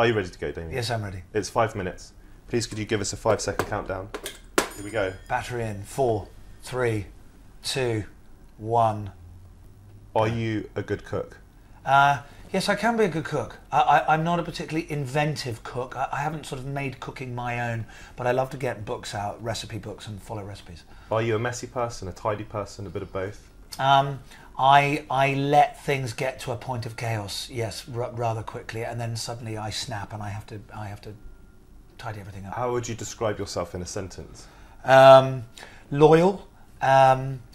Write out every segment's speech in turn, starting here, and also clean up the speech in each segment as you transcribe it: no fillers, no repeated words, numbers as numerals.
Are you ready to go, Damian? Yes, I'm ready. It's 5 minutes. Please could you give us a 5-second countdown? Here we go. Battery in. 4, 3, 2, 1. Are you a good cook? Yes, I can be a good cook. I'm not a particularly inventive cook. I haven't sort of made cooking my own, but I love to get books out, recipe books, and follow recipes. Are you a messy person, a tidy person, a bit of both? I let things get to a point of chaos, yes, rather quickly, and then suddenly I snap and I have to tidy everything up. How would you describe yourself in a sentence? Loyal,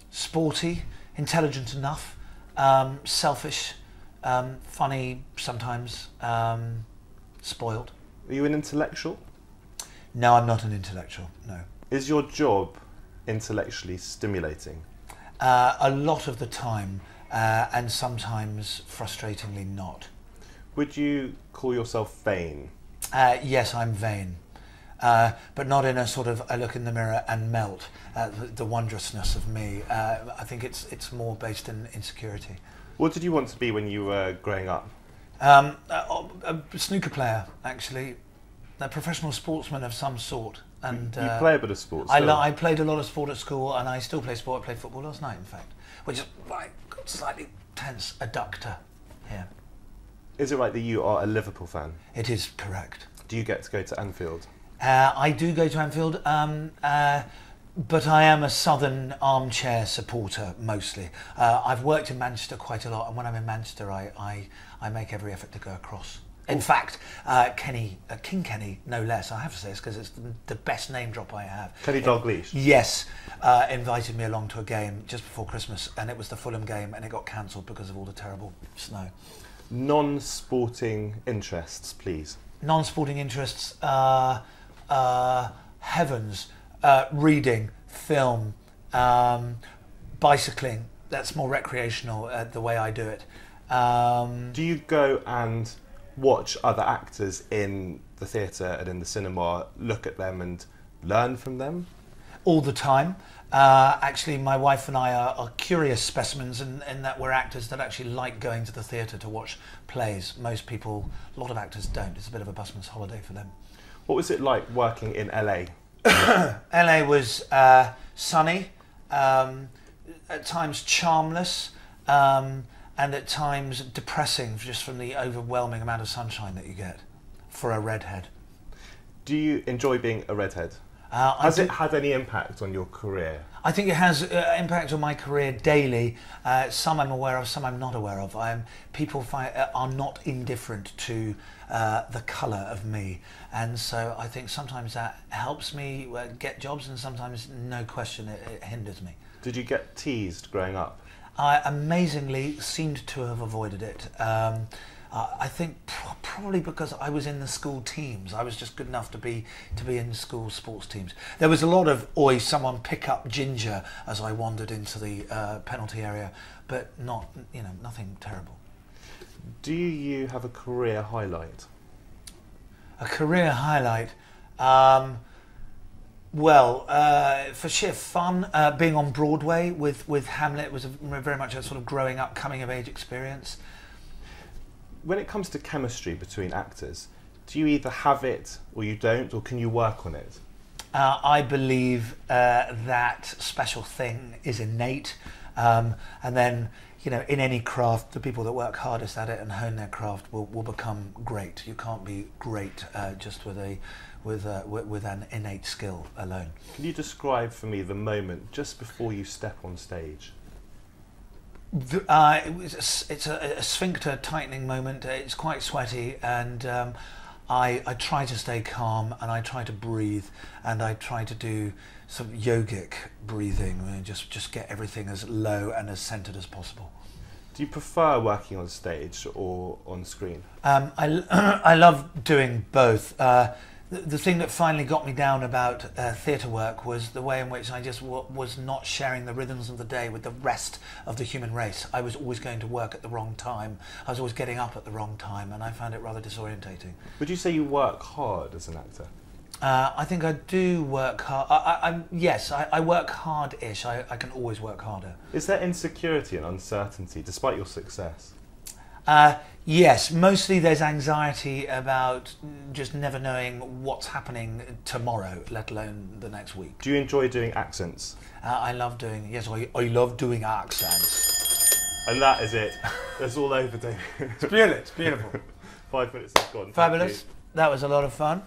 sporty, intelligent enough, selfish, funny sometimes, spoiled. Are you an intellectual? No, I'm not an intellectual, no. Is your job intellectually stimulating? A lot of the time, and sometimes frustratingly not. Would you call yourself vain? Yes, I'm vain. But not in a sort of, I look in the mirror and melt, the wondrousness of me. I think it's more based in insecurity. What did you want to be when you were growing up? A snooker player, actually. A professional sportsman of some sort. And you play a bit of sport still? I played a lot of sport at school, and I still play sport. I played football last night, in fact, which is why I got slightly tense, adductor here. Is it right that you are a Liverpool fan? It is correct. Do you get to go to Anfield? I do go to Anfield, but I am a Southern armchair supporter mostly. I've worked in Manchester quite a lot, and when I'm in Manchester, I make every effort to go across. In fact, King Kenny, no less, I have to say this because it's the best name drop I have. Kenny Dalglish? Yes, invited me along to a game just before Christmas, and it was the Fulham game, and it got cancelled because of all the terrible snow. Non-sporting interests, please. Non-sporting interests, heavens, reading, film, bicycling. That's more recreational, the way I do it. Do you go and watch other actors in the theatre and in the cinema, look at them and learn from them? All the time. Actually, my wife and I are curious specimens in that we're actors that actually like going to the theatre to watch plays. Most people, a lot of actors don't. It's a bit of a busman's holiday for them. What was it like working in LA? LA was sunny, at times charmless, and at times depressing just from the overwhelming amount of sunshine that you get for a redhead. Do you enjoy being a redhead? Has it had any impact on your career? I think it has impact on my career daily. Some I'm aware of, some I'm not aware of. People are not indifferent to the colour of me, and so I think sometimes that helps me get jobs, and sometimes, no question, it hinders me. Did you get teased growing up? I amazingly seemed to have avoided it. I think probably because I was in the school teams. I was just good enough to be in school sports teams. There was a lot of, oi, someone pick up Ginger, as I wandered into the penalty area, but not, nothing terrible. Do you have a career highlight? A career highlight? Well, for sheer fun, being on Broadway with Hamlet was very much a sort of growing up, coming of age experience. When it comes to chemistry between actors, do you either have it or you don't, or can you work on it? I believe that special thing is innate, and then, in any craft, the people that work hardest at it and hone their craft will become great. You can't be great just with an innate skill alone. Can you describe for me the moment just before you step on stage? It's a sphincter tightening moment. It's quite sweaty, and I try to stay calm, and I try to breathe, and I try to do some yogic breathing, and just get everything as low and as centered as possible. Do you prefer working on stage or on screen? I love doing both. The thing that finally got me down about theatre work was the way in which I just was not sharing the rhythms of the day with the rest of the human race. I was always going to work at the wrong time. I was always getting up at the wrong time, and I found it rather disorientating. Would you say you work hard as an actor? I think I do work hard. Yes, I work hard-ish. I can always work harder. Is there insecurity and uncertainty despite your success? Yes, mostly there's anxiety about just never knowing what's happening tomorrow, let alone the next week. Do you enjoy doing accents? I love doing, yes, I love doing accents. And that is it. That's all over, David. It's beautiful. It's beautiful. 5 minutes is gone. Fabulous. That was a lot of fun.